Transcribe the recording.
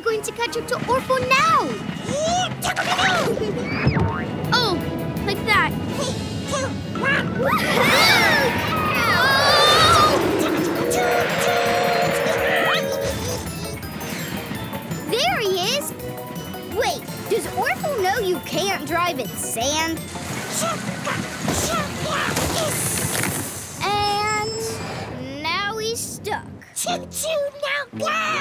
going to catch up to Orphle now? Oh, like that. There he is! Wait, does Orphle know you can't drive in sand? And now he's stuck. Choo-choo, now go!